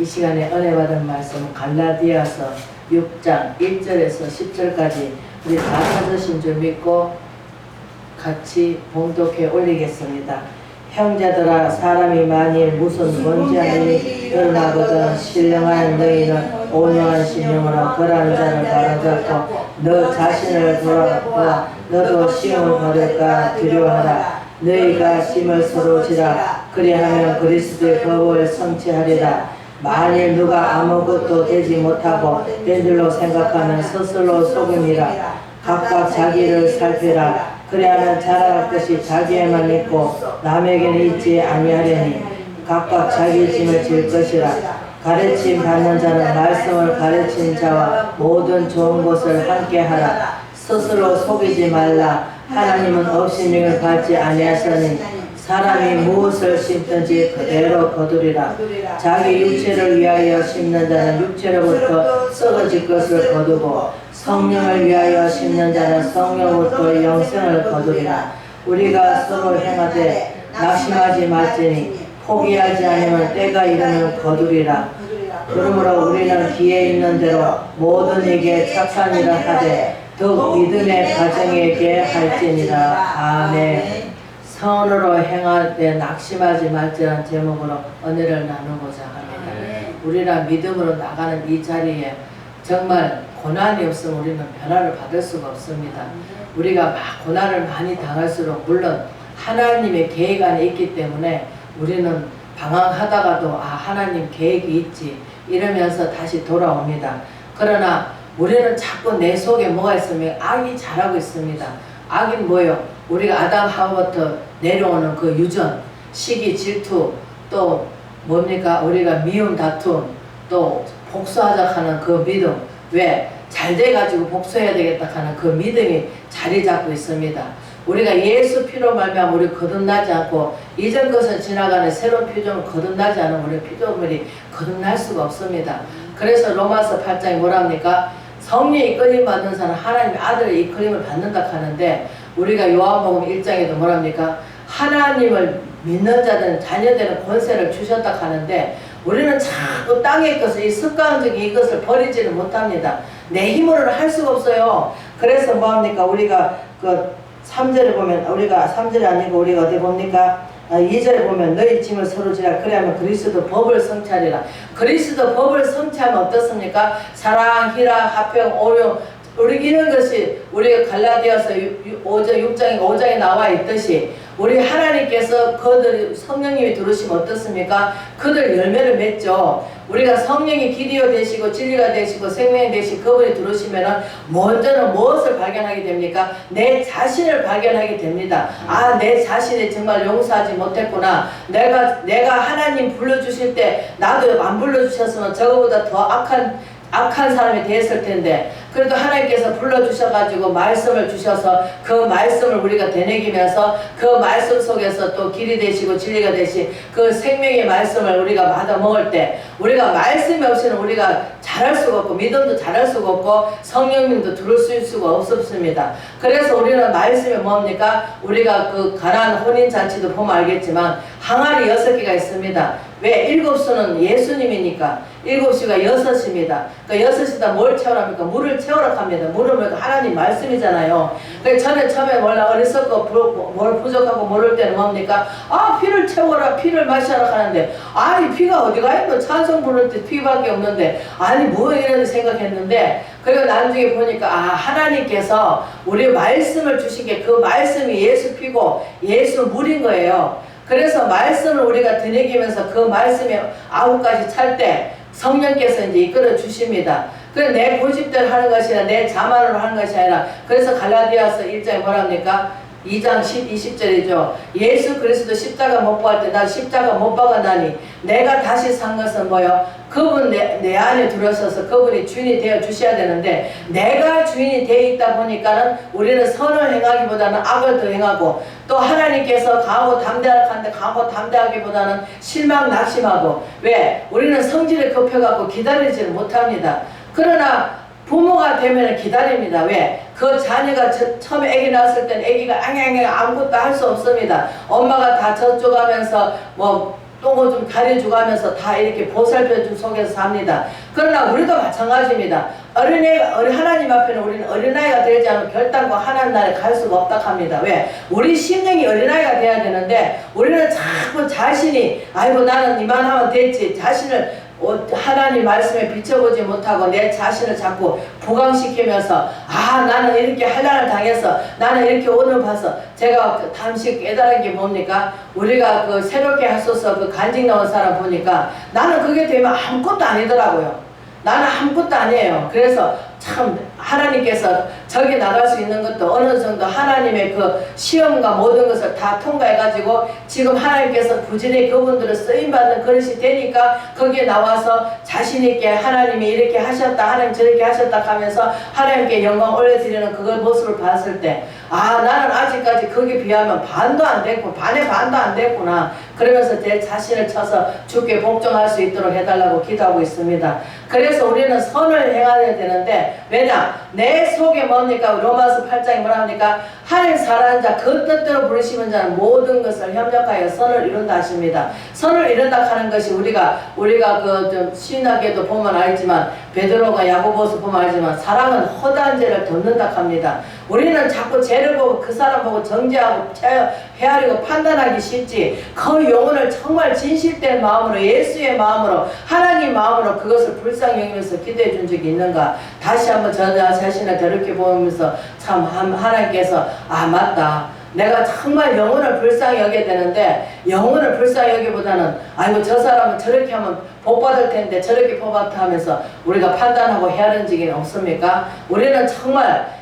이 시간에 은혜 받은 말씀 갈라디아서 6장 1절에서 10절까지 우리 다 찾으신 줄 믿고 같이 봉독해 올리겠습니다. 형제들아, 사람이 만일 무슨 문제한 일이 일어나거든 신령한 너희는 온유한 심령으로 그러한 자를 바로잡고 너 자신을 돌아보아 너도 시험을 받을까 두려워하라. 너희가 짐을 서로 지라. 그리하면 그리스도의 법을 성취하리라. 만일 누가 아무것도 되지 못하고 된 줄로 생각하면 스스로 속임이라. 각각 자기를 살피라. 그래야만 자라갈 것이 자기에만 있고 남에게는 있지 아니하려니 각각 자기 짐을 질 것이라. 가르침 받는 자는 말씀을 가르친 자와 모든 좋은 것을 함께 하라. 스스로 속이지 말라. 하나님은 업신여김을 받지 아니하시니 사람이 무엇을 심든지 그대로 거두리라. 자기 육체를 위하여 심는 자는 육체로부터 썩어질 것을 거두고 성령을 위하여 심는 자는 성령으로부터 영생을 거두리라. 우리가 서로 행하되 낙심하지 말지니 포기하지 않으면 때가 이르면 거두리라. 그러므로 우리는 기회 있는 대로 모든 이에게 착한 일을 하되 더욱 믿음의 가정에게 할지니라. 아멘. 선으로 행하되 낙심하지 말지라는 제목으로 은혜를 나누고자 합니다. 우리가 믿음으로 나가는 이 자리에 정말 고난이 없으면 우리는 변화를 받을 수가 없습니다. 우리가 막 고난을 많이 당할수록 물론 하나님의 계획 안에 있기 때문에 우리는 방황하다가도 하나님 계획이 있지 이러면서 다시 돌아옵니다. 그러나 우리는 자꾸 내 속에 뭐가 있으면 악이 잘하고 있습니다. 악이 뭐요? 우리가 아담 하와부터 내려오는 그 유전, 시기, 질투, 또 뭡니까? 우리가 미움, 다툼, 또 복수하자 하는 그 믿음. 왜? 잘 돼가지고 복수해야 되겠다 하는 그 믿음이 자리 잡고 있습니다. 우리가 예수 피로 말미암아 우리 거듭나지 않고 이전 것은 지나가는 새로운 피조물 거듭나지 않은 우리 피조물이 거듭날 수가 없습니다. 그래서 로마서 8장에 뭐랍니까? 성령이 이끌림 받는 사람 하나님의 아들의 이끌림을 받는다 하는데 우리가 요한복음 1장에도 뭐랍니까? 하나님을 믿는 자들은 자녀되는 권세를 주셨다 하는데 우리는 자꾸 땅의 것을 이 습관적인 이것을 버리지를 못합니다. 내 힘으로는 할 수가 없어요. 그래서 뭐합니까? 우리가 그 3절에 보면 우리가 3절이 아니고 우리가 어디 봅니까? 2절에 보면 너희 짐을 서로 지라. 그래야만 그리스도 법을 성취하리라. 그리스도 법을 성취하면 어떻습니까? 사랑, 희락, 화평, 오용 우리 이런 것이 우리가 갈라디아서 6장에 나와 있듯이 우리 하나님께서 그들 성령님이 들으시면 어떻습니까? 그들 열매를 맺죠. 우리가 성령이 길이요 되시고 진리가 되시고 생명이 되시고 그분이 들으시면은 먼저는 무엇을 발견하게 됩니까? 내 자신을 발견하게 됩니다. 내 자신이 정말 용서하지 못했구나. 내가 하나님 불러주실 때 나도 안 불러주셨으면 저거보다 더 악한 사람이 됐을 텐데 그래도 하나님께서 불러주셔가지고 말씀을 주셔서 그 말씀을 우리가 되새기면서 그 말씀 속에서 또 길이 되시고 진리가 되신 그 생명의 말씀을 우리가 받아 먹을 때 우리가 말씀이 없이는 우리가 잘할 수가 없고 믿음도 잘할 수가 없고 성령님도 들을 수가 없습니다. 그래서 우리는 말씀이 뭡니까? 우리가 그 가나안 혼인잔치도 보면 알겠지만 항아리 6개가 있습니다. 왜? 7수는 예수님이니까 7수가 6입니다. 그러니까 6이다 뭘 채우랍니까? 물을 채우라 합니다. 물은 하나님 말씀이잖아요. 그래서 저는 처음에 원래 어리석고 뭘 부족하고 모를 때는 뭡니까? 피를 채워라, 피를 마셔라 하는데 피가 어디가 있노? 찬송 부를 때 피밖에 없는데 뭐 이런 생각했는데 그리고 나중에 보니까 하나님께서 우리 말씀을 주신 게 그 말씀이 예수 피고 예수 물인 거예요. 그래서 말씀을 우리가 되새기면서 그 말씀이 아우까지 찰 때 성령께서 이제 이끌어 주십니다. 그래서 내 고집대로 하는 것이 아니라 내 자만으로 하는 것이 아니라 그래서 갈라디아서 1장에 뭐랍니까? 2장 20절이죠. 예수 그리스도 십자가 못 박을 때 나 십자가 못 박아나니 내가 다시 산 것은 뭐요? 그분 내 안에 들어서서 그분이 주인이 되어 주셔야 되는데 내가 주인이 되어 있다 보니까는 우리는 선을 행하기보다는 악을 더 행하고 또 하나님께서 강하고 담대하는데 강하고 담대하기보다는 실망 낙심하고 왜? 우리는 성질을 급해갖고 기다리지를 못합니다. 그러나 부모가 되면 기다립니다. 왜? 그 자녀가 처음에 아기 낳았을 때는 아기가 앙앙 아무것도 할 수 없습니다. 엄마가 다 젖줘가면서 또 뭐 좀 가려주고 하면서 다 이렇게 보살펴준 속에서 삽니다. 그러나 우리도 마찬가지입니다. 하나님 앞에는 우리는 어린아이가 되지 않으면 결단과 하나님 나라에 갈 수가 없다 합니다. 왜? 우리 심령이 어린아이가 돼야 되는데 우리는 자꾸 자신이 아이고 나는 이만하면 됐지 자신을 하나님 말씀에 비춰보지 못하고 내 자신을 자꾸 부강시키면서 아 나는 이렇게 한란을 당해서 나는 이렇게 오늘 봐서 제가 잠시 깨달은 게 뭡니까? 우리가 그 새롭게 하소서 그 간증 나온 사람 보니까 나는 그게 되면 아무것도 아니더라고요. 나는 아무것도 아니에요. 그래서 참 하나님께서 저기 나갈 수 있는 것도 어느 정도 하나님의 그 시험과 모든 것을 다 통과해가지고 지금 하나님께서 부지런히 그분들을 쓰임받는 그릇이 되니까 거기에 나와서 자신있게 하나님이 이렇게 하셨다 하나님 저렇게 하셨다 하면서 하나님께 영광 올려드리는 그 모습을 봤을 때 아 나는 아직까지 거기에 비하면 반도 안 됐고 반의 반도 안 됐구나 그러면서 내 자신을 쳐서 주께 복종할 수 있도록 해달라고 기도하고 있습니다. 그래서 우리는 선을 행해야 되는데 왜냐? 내 속에 뭡니까? 로마서 8장에 뭐라 합니까? 하늘 사랑하는 자 그 뜻대로 부르시는 자는 모든 것을 협력하여 선을 이룬다 하십니다. 선을 이룬다 하는 것이 우리가 그 좀 신학에도 보면 알지만 베드로가 야고보서 보면 알지만 사랑은 허다한 죄를 덮는다 합니다. 우리는 자꾸 죄를 보고 그 사람 보고 정죄하고 헤아리고 판단하기 쉽지 그 영혼을 정말 진실된 마음으로 예수의 마음으로 하나님 마음으로 그것을 불쌍히 여기면서 기도해 준 적이 있는가 다시 한번 저 자신을 더럽게 보면서 참 하나님께서 아 맞다 내가 정말 영혼을 불쌍히 여겨야 되는데 영혼을 불쌍히 여기보다는 아이고 저 사람은 저렇게 하면 복 받을 텐데 저렇게 복 받다 하면서 우리가 판단하고 헤아린 적이 없습니까? 우리는 정말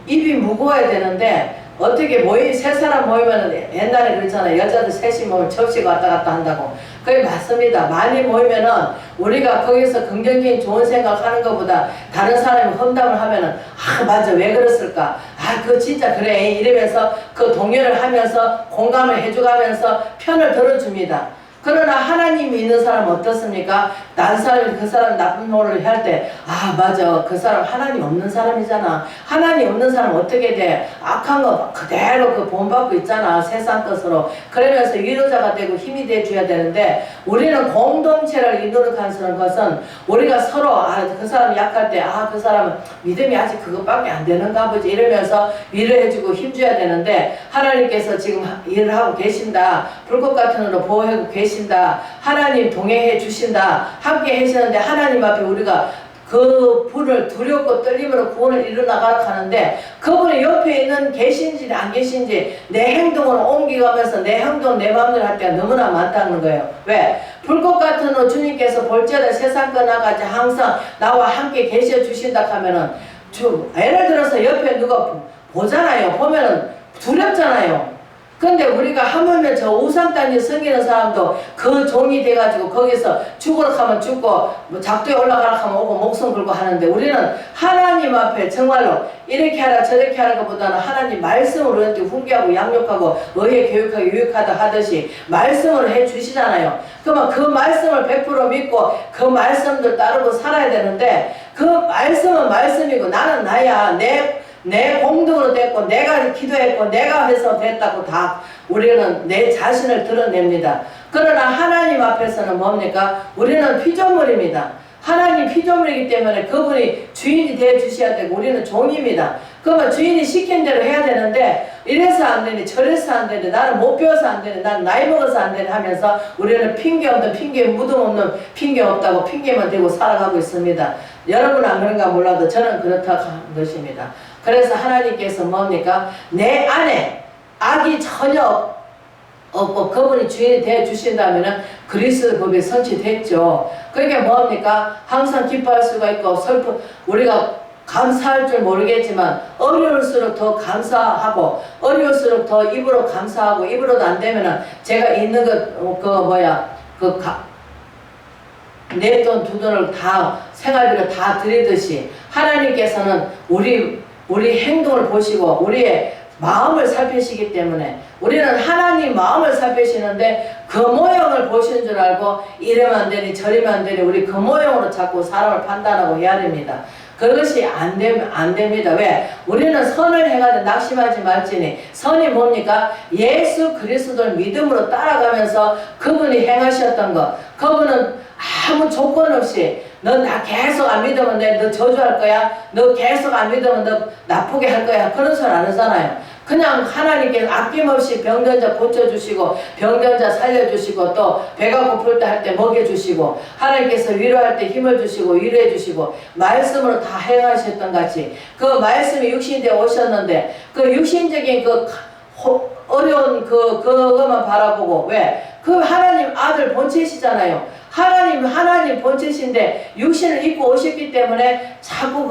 입이 무거워야 되는데 어떻게 세 사람 모이면은 옛날에 그랬잖아요. 여자들 셋이 모이면 접시가 왔다 갔다 한다고. 그게 맞습니다. 많이 모이면은 우리가 거기서 긍정적인 좋은 생각하는 것보다 다른 사람이 험담을 하면은 아 맞아 왜 그랬을까 아 그거 진짜 그래 이러면서 그 동요를 하면서 공감을 해주가면서 편을 들어줍니다. 그러나 하나님이 있는 사람은 어떻습니까? 난 사람이 그 사람 나쁜 말을 할 때 아 맞아 그 사람 하나님 없는 사람이잖아. 하나님 없는 사람 어떻게 돼? 악한 거 그대로 그 본받고 있잖아 세상 것으로. 그러면서 위로자가 되고 힘이 돼줘야 되는데 우리는 공동체를 이루는 것은 우리가 서로 아 그 사람 약할 때 아 그 사람은 믿음이 아직 그것밖에 안 되는가 보지 이러면서 위로해주고 힘줘야 되는데 하나님께서 지금 일을 하고 계신다. 불꽃 같은 으로 보호하고 계신다. 하나님 동행해 주신다. 함께 하시는데 하나님 앞에 우리가 그 분을 두렵고 떨림으로 구원을 이루나가라 하는데 그분이 옆에 있는 계신지 안 계신지 내 행동으로 옮겨가면서 내 행동 내 마음대로 할 때가 너무나 많다는 거예요. 왜? 불꽃 같은 후 주님께서 볼지어다 세상 떠나가지 항상 나와 함께 계셔 주신다 하면은 예를 들어서 옆에 누가 보잖아요. 보면은 두렵잖아요. 근데 우리가 하물며 저 우상단지 섬기는 사람도 그 종이 돼가지고 거기서 죽으러 가면 죽고 뭐 작두에 올라가라 하면 오고 목숨 걸고 하는데 우리는 하나님 앞에 정말로 이렇게 하라 저렇게 하는 것보다는 하나님 말씀으로 이렇게 훈계하고 양육하고 의에 교육하고 유익하다 하듯이 말씀을 해주시잖아요. 그러면 그 말씀을 100% 믿고 그 말씀들 따르고 살아야 되는데 그 말씀은 말씀이고 나는 나야 내 공덕으로 됐고 내가 기도했고 내가 해서 됐다고 다 우리는 내 자신을 드러냅니다. 그러나 하나님 앞에서는 뭡니까? 우리는 피조물입니다. 하나님 피조물이기 때문에 그분이 주인이 되어 주셔야 되고 우리는 종입니다. 그러면 주인이 시킨 대로 해야 되는데 이래서 안 되니 저래서 안 되니 나는 못 배워서 안 되니 나는 나이 먹어서 안 되니 하면서 우리는 핑계 없는 핑계 무덤 없는 핑계 없다고 핑계만 대고 살아가고 있습니다. 여러분은 안 그런가 몰라도 저는 그렇다고 하는 것입니다. 그래서 하나님께서 뭡니까? 내 안에 악이 전혀 없고 그분이 주인이 되어 주신다면은 그리스도 법이 성취됐죠. 그러니까 뭡니까? 항상 기뻐할 수가 있고 우리가 감사할 줄 모르겠지만 어려울수록 더 감사하고 어려울수록 더 입으로 감사하고 입으로도 안 되면은 제가 있는 내 돈 두 돈을 다 생활비를 다 드리듯이 하나님께서는 우리 행동을 보시고 우리의 마음을 살피시기 때문에 우리는 하나님 마음을 살피시는데 그 모형을 보시는 줄 알고 이러면 안 되니 저러면 안 되니 우리 그 모형으로 자꾸 사람을 판단하고 헤아립니다. 그것이 안 됩니다. 왜? 우리는 선을 행하되 낙심하지 말지니. 선이 뭡니까? 예수 그리스도를 믿음으로 따라가면서 그분이 행하셨던 것. 그분은 아무 조건 없이 너 나 계속 안 믿으면 너 저주할 거야. 너 계속 안 믿으면 너 나쁘게 할 거야. 그런 소리 안 하잖아요. 그냥 하나님께 아낌없이 병든 자 고쳐주시고 병든 자 살려주시고 또 배가 고플 때 할 때 먹여주시고 하나님께서 위로할 때 힘을 주시고 위로해주시고 말씀으로 다 행하셨던 같이 그 말씀이 육신되어 오셨는데 그 육신적인 그 어려운 그것만 바라보고 왜? 그 하나님 아들 본체시잖아요. 하나님 본체신데 육신을 입고 오셨기 때문에 자꾸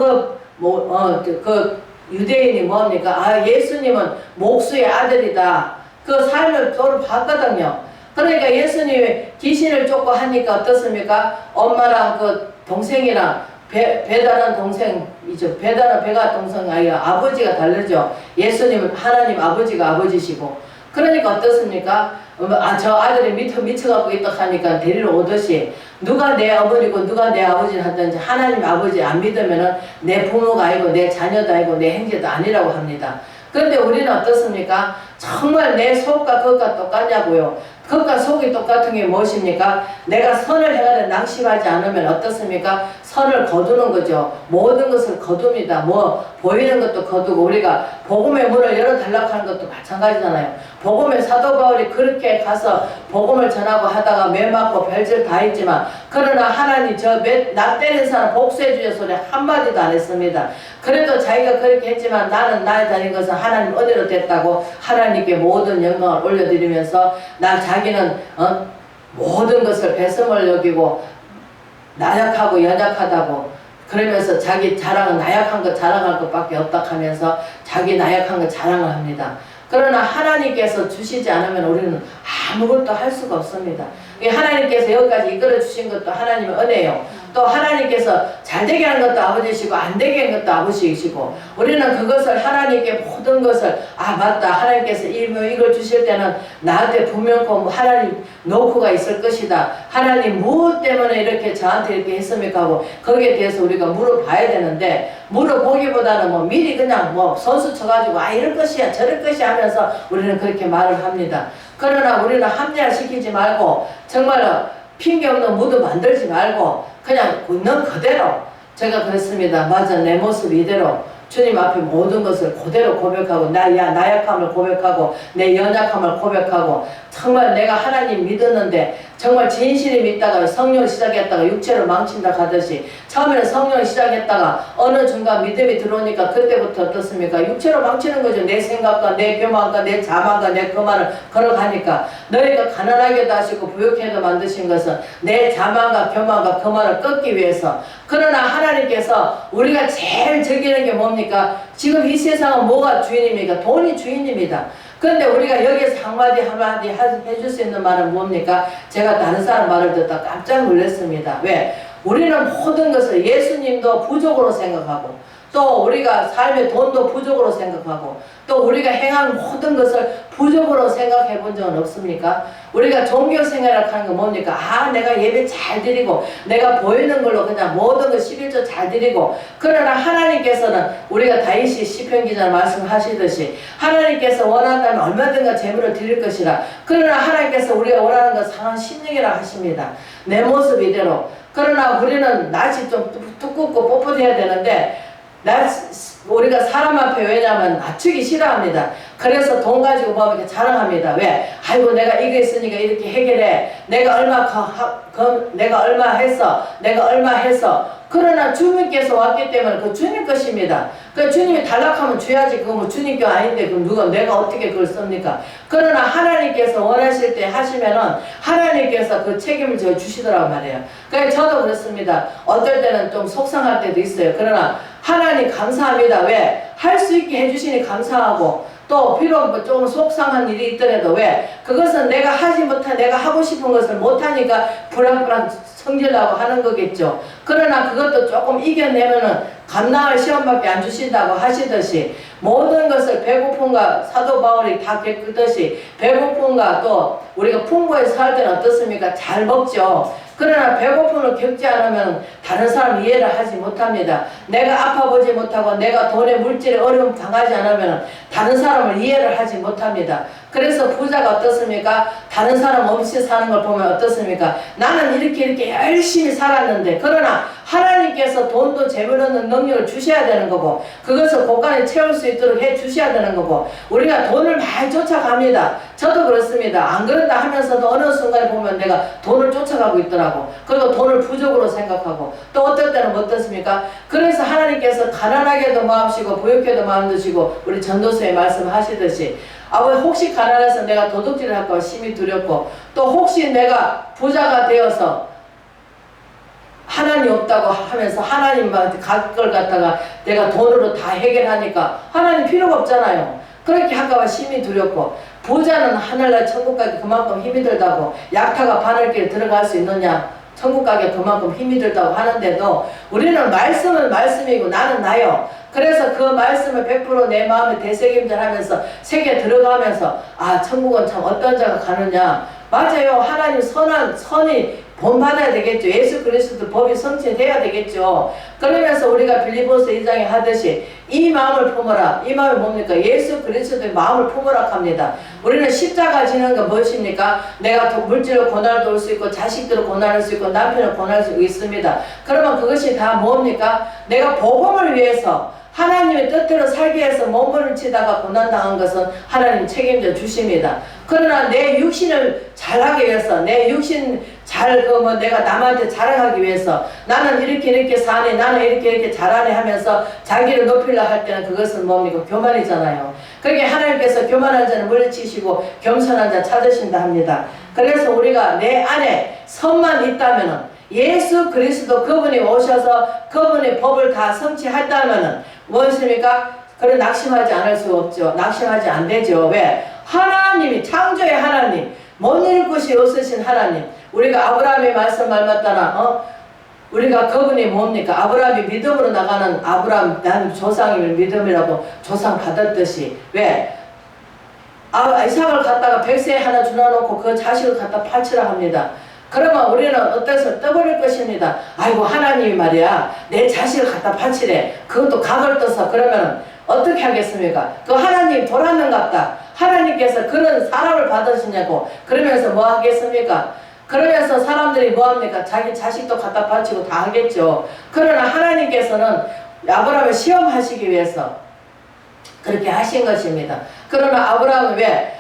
유대인이 뭡니까? 아, 예수님은 목수의 아들이다. 그 삶을 서로 봤거든요. 그러니까 예수님이 귀신을 쫓고 하니까 어떻습니까? 엄마랑 그 동생이랑 배다는 동생이죠. 배다는 배가 동생 아니라 아버지가 다르죠. 예수님은 하나님 아버지가 아버지시고. 그러니까 어떻습니까? 저 아들이 미쳐갖고 있다 하니까 데리러 오듯이 누가 내 어머니고 누가 내 아버지를 하든지 하나님 아버지 안 믿으면은 내 부모가 아니고 내 자녀도 아니고 내 형제도 아니라고 합니다. 그런데 우리는 어떻습니까? 정말 내 속과 그것과 똑같냐고요. 그것과 속이 똑같은 게 무엇입니까? 내가 선을 행하되 낙심하지 않으면 어떻습니까? 선을 거두는 거죠. 모든 것을 거둡니다. 뭐 보이는 것도 거두고 우리가 복음의 문을 열어달라고 하는 것도 마찬가지잖아요. 복음의 사도 바울이 그렇게 가서 복음을 전하고 하다가 매 맞고 별짓 다 했지만 그러나 하나님 나 때린 사람 복수해 주여 소리 한마디도 안 했습니다. 그래도 자기가 그렇게 했지만 나는 나의 다닌 것은 하나님 은혜로 됐다고 하나님께 모든 영광을 올려드리면서 자기는 모든 것을 배설물 여기고 나약하고 연약하다고 그러면서 자기 자랑은 나약한 것 자랑할 것밖에 없다 하면서 자기 나약한 것 자랑을 합니다. 그러나 하나님께서 주시지 않으면 우리는 아무것도 할 수가 없습니다. 하나님께서 여기까지 이끌어 주신 것도 하나님의 은혜요. 또 하나님께서 잘되게 하는 것도 아버지시고 안되게 하는 것도 아버지이시고 우리는 그것을 하나님께 모든 것을 맞다 하나님께서 이걸 주실 때는 나한테 분명코 하나님 노크가 있을 것이다. 하나님 무엇 때문에 이렇게 저한테 이렇게 했습니까 하고 거기에 대해서 우리가 물어봐야 되는데 물어보기보다는 미리 그냥 선수 쳐가지고 이럴 것이야 저럴 것이야 하면서 우리는 그렇게 말을 합니다. 그러나 우리는 합리화시키지 말고 정말로 핑계없는 무드 만들지 말고 그냥 있는 그대로 제가 그랬습니다. 맞아 내 모습 이대로 주님 앞에 모든 것을 그대로 고백하고 나약함을 고백하고 내 연약함을 고백하고 정말 내가 하나님 믿었는데 정말 진실이 믿다가 성령 시작했다가 육체를 망친다 하듯이 처음에는 성령 시작했다가 어느 순간 믿음이 들어오니까 그때부터 어떻습니까? 육체로 망치는 거죠. 내 생각과 내 교만과 내 자만과 내 거만을 걸어가니까 너희가 가난하게도 하시고 부욕해도 만드신 것은 내 자만과 교만과 거만을 끊기 위해서 그러나 하나님께서 우리가 제일 즐기는 게 뭡니까? 지금 이 세상은 뭐가 주인입니까? 돈이 주인입니다. 그런데 우리가 여기에서 한마디 해줄 수 있는 말은 뭡니까? 제가 다른 사람 말을 듣다 깜짝 놀랐습니다. 왜? 우리는 모든 것을 예수님도 부족으로 생각하고 또 우리가 삶의 돈도 부족으로 생각하고 또 우리가 행한 모든 것을 부족으로 생각해 본 적은 없습니까? 우리가 종교생활을 하는 건 뭡니까? 내가 예배 잘 드리고 내가 보이는 걸로 그냥 모든 걸 11조 잘 드리고 그러나 하나님께서는 우리가 다윗이 시편 기자 말씀하시듯이 하나님께서 원한다면 얼마든가 재물을 드릴 것이라 그러나 하나님께서 우리가 원하는 건 상한 심령이라 하십니다. 내 모습 이대로 그러나 우리는 낯이 좀 두껍고 뻣뻣해야 되는데 우리가 사람 앞에 왜냐하면 낮추기 싫어합니다. 그래서 돈 가지고 뭐 이렇게 자랑합니다. 왜? 아이고 내가 이거 있으니까 이렇게 해결해. 내가 얼마 했어. 그러나 주님께서 왔기 때문에 그 주님 것입니다. 그 주님이 달락하면 줘야지. 그거 뭐 주님 거 아닌데 그럼 내가 어떻게 그걸 씁니까? 그러나 하나님께서 원하실 때 하시면은 하나님께서 그 책임을 저 주시더라고 말이에요. 그러니까 저도 그렇습니다. 어떨 때는 좀 속상할 때도 있어요. 그러나 하나님 감사합니다. 왜? 할 수 있게 해주시니 감사하고 또 비록 좀 속상한 일이 있더라도 왜? 그것은 내가 하지 못한 내가 하고 싶은 것을 못하니까 불안불안 성질나고 하는 거겠죠. 그러나 그것도 조금 이겨내면은 감당할 시험밖에 안 주신다고 하시듯이 모든 것을 배고픔과 사도 바울이 다 겪듯이 배고픔과 또 우리가 풍부해서 살 때는 어떻습니까? 잘 먹죠. 그러나 배고픔을 겪지 않으면 다른 사람 이해를 하지 못합니다. 내가 아파보지 못하고 내가 돈의 물질에 어려움 당하지 않으면 다른 사람을 이해를 하지 못합니다. 그래서 부자가 어떻습니까? 다른 사람 없이 사는 걸 보면 어떻습니까? 나는 이렇게 열심히 살았는데, 그러나 하나님께서 돈도 재물없는 능력을 주셔야 되는 거고, 그것을 곳간에 채울 수 있도록 해 주셔야 되는 거고, 우리가 돈을 많이 쫓아갑니다. 저도 그렇습니다. 안 그런다 하면서도 어느 순간에 보면 내가 돈을 쫓아가고 있더라고. 그리고 돈을 부족으로 생각하고, 또 어떨 때는 어떻습니까? 그래서 하나님께서 가난하게도 마음시고 부욕해도 마음 드시고, 우리 전도서에 말씀하시듯이 혹시 가난해서 내가 도둑질을 할까 심히 두렵고, 또 혹시 내가 부자가 되어서 하나님 없다고 하면서 하나님한테 갈 걸 갖다가 내가 돈으로 다 해결하니까 하나님 필요가 없잖아요. 그렇게 할까봐 심히 두렵고, 부자는 하늘날 천국 가기 그만큼 힘이 들다고, 약타가 바늘길에 들어갈 수 있느냐, 천국 가기 그만큼 힘이 들다고 하는데도 우리는 말씀은 말씀이고 나는 나요. 그래서 그 말씀을 100% 내 마음에 되새김질하면서 세계 들어가면서 천국은 참 어떤 자가 가느냐. 맞아요. 하나님 선이 본받아야 되겠죠. 예수 그리스도 법이 성취돼야 되겠죠. 그러면서 우리가 빌립보서 2장에 하듯이 이 마음을 품어라. 이 마음이 뭡니까? 예수 그리스도의 마음을 품으라 합니다. 우리는 십자가 지는 건 무엇입니까? 내가 물질로 고난을 올 수 있고, 자식들을 고난할 수 있고, 남편을 고난할 수 있습니다. 그러면 그것이 다 뭡니까? 내가 복음을 위해서 하나님의 뜻대로 살기 위해서 몸을 치다가 고난당한 것은 하나님 책임져 주십니다. 그러나 내 육신을 잘하기 위해서, 내 육신 내가 남한테 자랑하기 위해서, 나는 이렇게 사네, 나는 이렇게 잘하네 하면서 자기를 높이려 할 때는 그것은 뭡니까? 교만이잖아요. 그렇게 하나님께서 교만한 자는 물리치시고 겸손한 자 찾으신다 합니다. 그래서 우리가 내 안에 선만 있다면은, 예수 그리스도 그분이 오셔서 그분의 법을 다 성취했다면은 무엇입니까? 그래 낙심하지 않을 수 없죠. 낙심하지 안 되죠. 왜? 하나님이, 창조의 하나님, 못 이룰 것이 없으신 하나님, 우리가 아브라함의 말씀 말맞다나 우리가 그분이 뭡니까? 아브라함이 믿음으로 나가는 아브라함, 난 조상이면 믿음이라고 조상 받았듯이, 왜? 이삭을 갖다가 백세 하나 주나놓고 그 자식을 갖다 바치라 합니다. 그러면 우리는 어때서 떠버릴 것입니다. 아이고 하나님이 말이야 내 자식을 갖다 바치래. 그것도 각을 떠서. 그러면 어떻게 하겠습니까? 그 하나님 돌았는갑다. 하나님께서 그런 사람을 받으시냐고. 그러면서 뭐 하겠습니까? 그러면서 사람들이 뭐합니까? 자기 자식도 갖다 바치고 다 하겠죠. 그러나 하나님께서는 아브라함을 시험하시기 위해서 그렇게 하신 것입니다. 그러나 아브라함은 왜?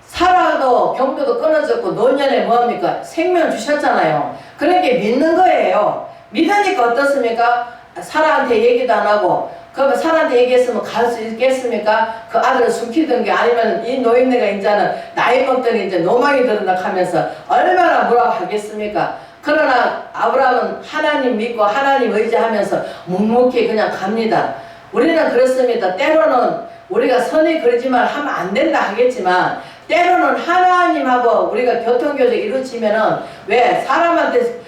사라도 경도도 끊어졌고 노년에 뭐합니까? 생명 주셨잖아요. 그렇게 믿는 거예요. 믿으니까 어떻습니까? 사라한테 얘기도 안 하고, 그러면 사라한테 얘기했으면 갈 수 있겠습니까? 그 아들을 숨기던 게, 아니면 이 노인네가 이제는 나이 먹더니 이제 노망이 들었다 하면서 얼마나 뭐라고 하겠습니까? 그러나 아브라함은 하나님 믿고 하나님 의지하면서 묵묵히 그냥 갑니다. 우리는 그렇습니다. 때로는 우리가 선이 그러지만 하면 안 된다 하겠지만, 때로는 하나님하고 우리가 교통교제 이루어지면은, 왜? 사람한테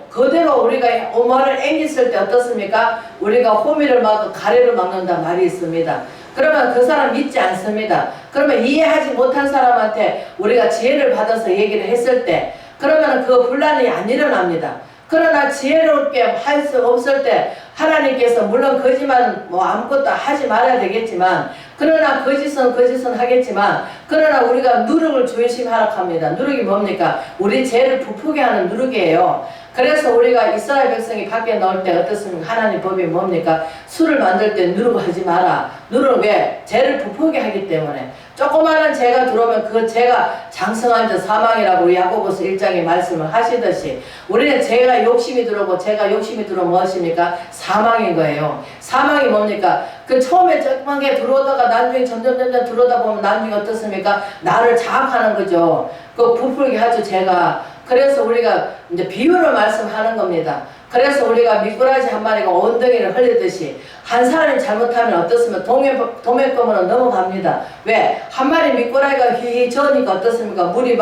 그대로 우리가 오마를 앵겼을 때 어떻습니까? 우리가 호미를 막고 가래를 막는다 말이 있습니다. 그러면 그 사람 믿지 않습니다. 그러면 이해하지 못한 사람한테 우리가 지혜를 받아서 얘기를 했을 때, 그러면 그 분란이 안 일어납니다. 그러나 지혜롭게 할 수 없을 때 하나님께서, 물론 거짓말은 아무것도 하지 말아야 되겠지만, 그러나 거짓은 하겠지만, 그러나 우리가 누룩을 조심하라 합니다. 누룩이 뭡니까? 우리 죄를 부풀게 하는 누룩이에요. 그래서 우리가 이스라엘 백성이 밖에 나올 때 어떻습니까? 하나님 법이 뭡니까? 술을 만들 때 누룩하지 마라. 누룩 왜? 죄를 부풀게 하기 때문에. 조그마한 죄가 들어오면 그 죄가 장성한 자 사망이라고 야고보서 1장에 말씀을 하시듯이, 우리는 죄가 욕심이 들어오고, 죄가 욕심이 들어오면 무엇입니까? 사망인 거예요. 사망이 뭡니까? 그 처음에 조그만 게 들어오다가 나중에 점점 들어오다 보면 나중에 어떻습니까? 나를 자학하는 거죠. 그 부풀게 하죠, 죄가. 그래서 우리가 이제 비유를 말씀하는 겁니다. 그래서 우리가 미꾸라지 한 마리가 엉덩이를 흘리듯이 한 사람이 잘못하면 어떻습니까? 도매금으로 넘어갑니다. 왜? 한 마리 미꾸라지가 휘저으니까 어떻습니까? 물이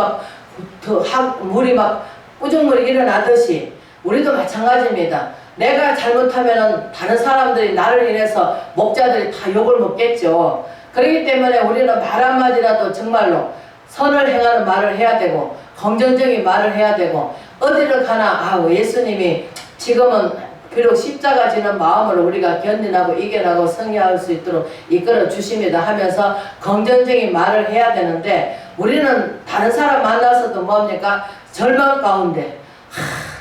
막 우중물이 일어나듯이 우리도 마찬가지입니다. 내가 잘못하면은 다른 사람들이 나를 인해서 목자들이 다 욕을 먹겠죠. 그렇기 때문에 우리는 말 한마디라도 정말로 선을 행하는 말을 해야 되고, 긍정적인 말을 해야 되고, 어디를 가나 예수님이 지금은 비록 십자가 지는 마음으로 우리가 견딘하고 이겨나고 승리할 수 있도록 이끌어 주십니다 하면서 긍정적인 말을 해야 되는데, 우리는 다른 사람 만나서도 뭡니까? 절망 가운데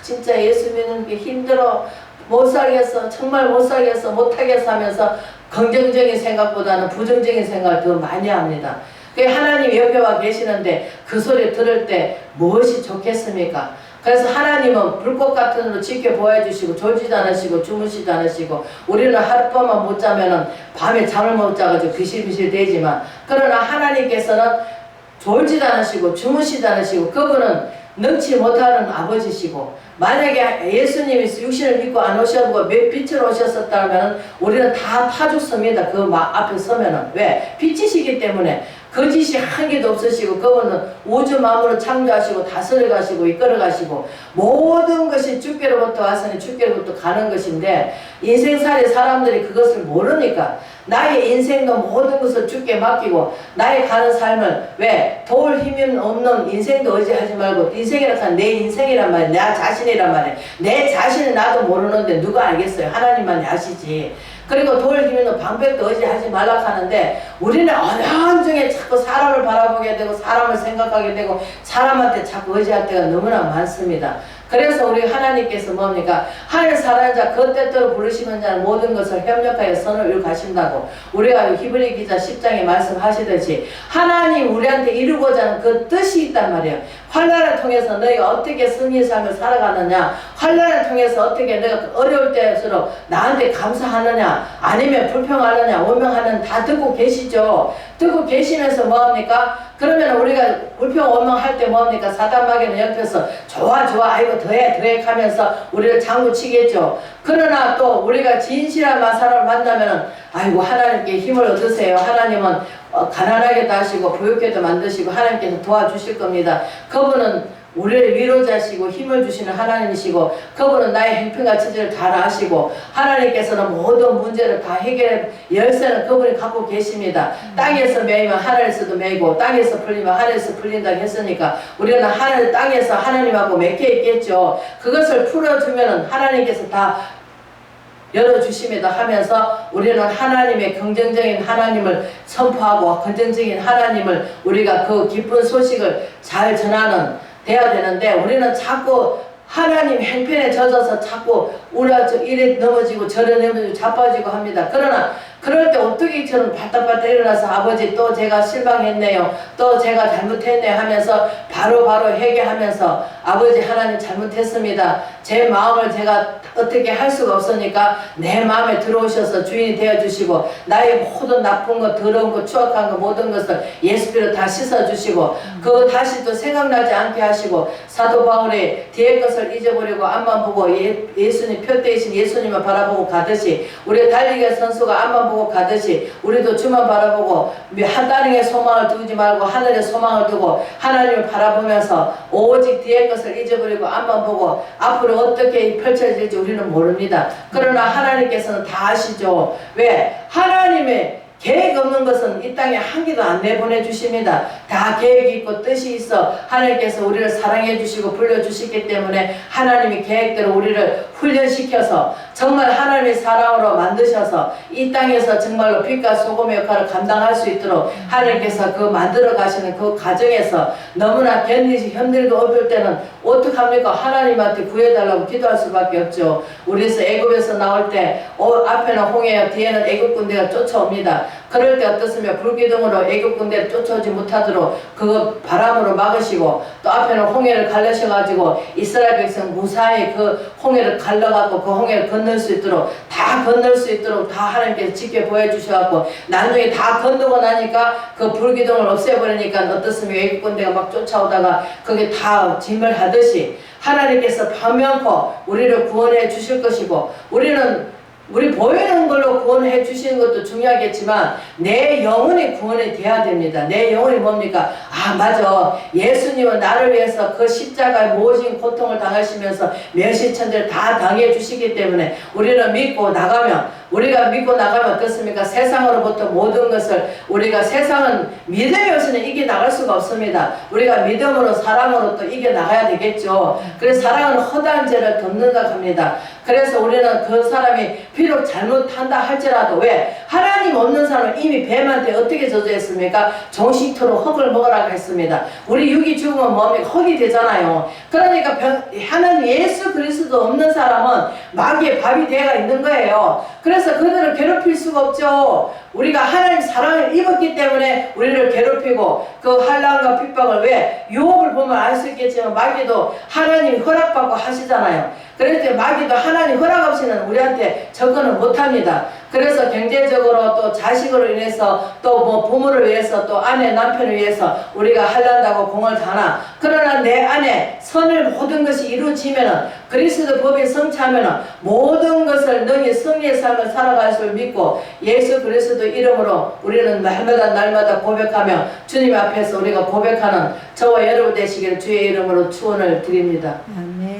진짜 예수 믿는 게 힘들어, 못 살겠어, 정말 못 살겠어, 못하겠어 하면서 긍정적인 생각보다는 부정적인 생각을 더 많이 합니다. 하나님 옆에 와 계시는데 그 소리 들을 때 무엇이 좋겠습니까? 그래서 하나님은 불꽃 같은 으로 지켜보아 주시고 졸지도 않으시고 주무시지 않으시고, 우리는 하룻밤만 못 자면은 밤에 잠을 못 자가지고 비실비실 되지만, 그러나 하나님께서는 졸지도 않으시고 주무시지 않으시고 그분은 능치 못하는 아버지시고, 만약에 예수님이 육신을 믿고 안 오셔도 빛으로 오셨었다면 우리는 다 타 죽습니다. 그 앞에 서면은. 왜? 빛이시기 때문에. 거짓이 한 개도 없으시고, 그분은 우주 만물을 창조하시고 다스려 가시고 이끌어 가시고 모든 것이 주께로부터 왔으니 주께로부터 가는 것인데, 인생살이 사람들이 그것을 모르니까 나의 인생도 모든 것을 주께 맡기고 나의 가는 삶을, 왜? 도울 힘이 없는 인생도 의지하지 말고, 인생이라 하면 내 인생이란 말이야. 나 자신이란 말이야. 내 자신은 나도 모르는데 누가 알겠어요? 하나님만이 아시지. 그리고 도울 힘 있는 방백도 의지하지 말라 하는데, 우리는 어려움 중에 자꾸 사람을 바라보게 되고 사람을 생각하게 되고 사람한테 자꾸 의지할 때가 너무나 많습니다. 그래서 우리 하나님께서 뭡니까? 하늘 사랑하는 자 그 때때로 부르시는 자는 모든 것을 협력하여 선을 이루어 가신다고 우리가 히브리 기자 10장에 말씀하시듯이, 하나님 우리한테 이루고자 하는 그 뜻이 있단 말이에요. 환난을 통해서 너희가 어떻게 승리의 삶을 살아가느냐, 환난을 통해서 어떻게 내가 어려울 때일수록 나한테 감사하느냐, 아니면 불평하느냐, 원망하느냐 다 듣고 계시죠. 듣고 계시면서 뭐합니까? 그러면 우리가 불평 원망할 때 뭐합니까? 사단마귀는 옆에서 좋아 아이고 더해 하면서 우리를 장구치겠죠. 그러나 또 우리가 진실한 사람을 만나면 아이고 하나님께 힘을 얻으세요. 하나님은 가난하게도 하시고 부유하게도 만드시고 하나님께서 도와주실 겁니다. 그분은 우리를 위로자시고 힘을 주시는 하나님이시고, 그분은 나의 행편과 처지를 잘 아시고, 하나님께서는 모든 문제를 다 해결할 열쇠는 그분이 갖고 계십니다. 땅에서 매이면 하늘에서도 매이고 땅에서 풀리면 하늘에서 풀린다고 했으니까 우리는 하늘 땅에서 하나님하고 맺혀 있겠죠. 그것을 풀어주면 하나님께서 다 열어주십니다 하면서 우리는 하나님의 긍정적인 하나님을 선포하고 긍정적인 하나님을 우리가 그 기쁜 소식을 잘 전하는 돼야 되는데, 우리는 자꾸 하나님 행편에 젖어서 자꾸 이래 넘어지고 저래 넘어지고 자빠지고 합니다. 그러나 그럴 때 어떻게 저는 발딱발딱 일어나서 아버지 또 제가 실망했네요, 또 제가 잘못했네요 하면서 바로 회개하면서 아버지 하나님 잘못했습니다. 제 마음을 제가 어떻게 할 수가 없으니까 내 마음에 들어오셔서 주인이 되어주시고 나의 모든 나쁜 것, 더러운 것, 추악한 것 모든 것을 예수께로 다 씻어주시고 그거 다시 또 생각나지 않게 하시고, 사도 바울이 뒤에 것을 잊어버리고 앞만 보고 예수님 표대이신 예수님을 바라보고 가듯이, 우리 달리기 선수가 앞만 보고 가듯이 우리도 주만 바라보고 땅에 소망을 두지 말고 하늘에 소망을 두고 하나님을 바라보면서 오직 뒤에 것을 잊어버리고 앞만 보고 앞으로 어떻게 펼쳐질지 우리는 모릅니다. 그러나 하나님께서는 다 아시죠. 왜? 하나님의 계획 없는 것은 이 땅에 한 개도 안 내보내 주십니다. 다 계획이 있고 뜻이 있어 하나님께서 우리를 사랑해 주시고 불러주시기 때문에 하나님이 계획대로 우리를 훈련시켜서 정말 하나님의 사랑으로 만드셔서 이 땅에서 정말로 빛과 소금의 역할을 감당할 수 있도록 하나님께서 그 만들어 가시는 그 과정에서 너무나 견디시 힘들고 어려울 때는 어떡합니까? 하나님한테 구해달라고 기도할 수밖에 없죠. 우리에서 애굽에서 나올 때 앞에는 홍해야 뒤에는 애굽 군대가 쫓아옵니다. 그럴 때 어떻습니까? 불기둥으로 애굽 군대를 쫓아오지 못하도록 그거 바람으로 막으시고, 또 앞에는 홍해를 갈라셔가지고 이스라엘 백성 무사히 그 홍해를 갈라갖고 그 홍해를 건널 수 있도록 다 건널 수 있도록 다 하나님께서 지켜보여 주셔갖고 나중에 다 건너고 나니까 그 불기둥을 없애버리니까 어떻습니까? 애굽 군대가 막 쫓아오다가 그게 다 진멸하듯이 하나님께서 반면코 우리를 구원해 주실 것이고, 우리 보이는 걸로 구원해 주시는 것도 중요하겠지만 내 영혼이 구원이 돼야 됩니다. 내 영혼이 뭡니까? 아 맞아, 예수님은 나를 위해서 그 십자가의 모진 고통을 당하시면서 멸시천대를 다 당해 주시기 때문에 우리는 믿고 나가면 우리가 믿고 나가면 어떻습니까? 세상으로부터 모든 것을 우리가 세상은 믿음이 없이는 이겨나갈 수가 없습니다. 우리가 믿음으로 사랑으로 또 이겨나가야 되겠죠. 그래서 사랑은 허다한 죄를 덮는다 합니다. 그래서 우리는 그 사람이 비록 잘못한다 할지라도 왜? 하나님 없는 사람은 이미 뱀한테 어떻게 저주했습니까? 정식토록 흙을 먹으라고 했습니다. 우리 육이 죽으면 몸이 흙이 되잖아요. 그러니까 하나님 예수 그리스도 없는 사람은 마귀의 밥이 되어 있는 거예요. 그래서 그들을 괴롭힐 수가 없죠. 우리가 하나님 사랑을 입었기 때문에 우리를 괴롭히고 그 환난과 핍박을 왜? 유혹을 보면 알 수 있겠지만 마귀도 하나님 허락받고 하시잖아요. 그래서 마귀도 하나님 허락 없이는 우리한테 접근을 못합니다. 그래서 경제적으로 또 자식으로 인해서 또 뭐 부모를 위해서 또 아내 남편을 위해서 우리가 하려다고 공을 다나 그러나 내 안에 선을 모든 것이 이루어지면은 그리스도 법이 성취하면은 모든 것을 능히 승리의 삶을 살아갈 줄 믿고 예수 그리스도 이름으로 우리는 날마다 고백하며 주님 앞에서 우리가 고백하는 저와 여러분 되시기를 주의 이름으로 축원을 드립니다. 아멘.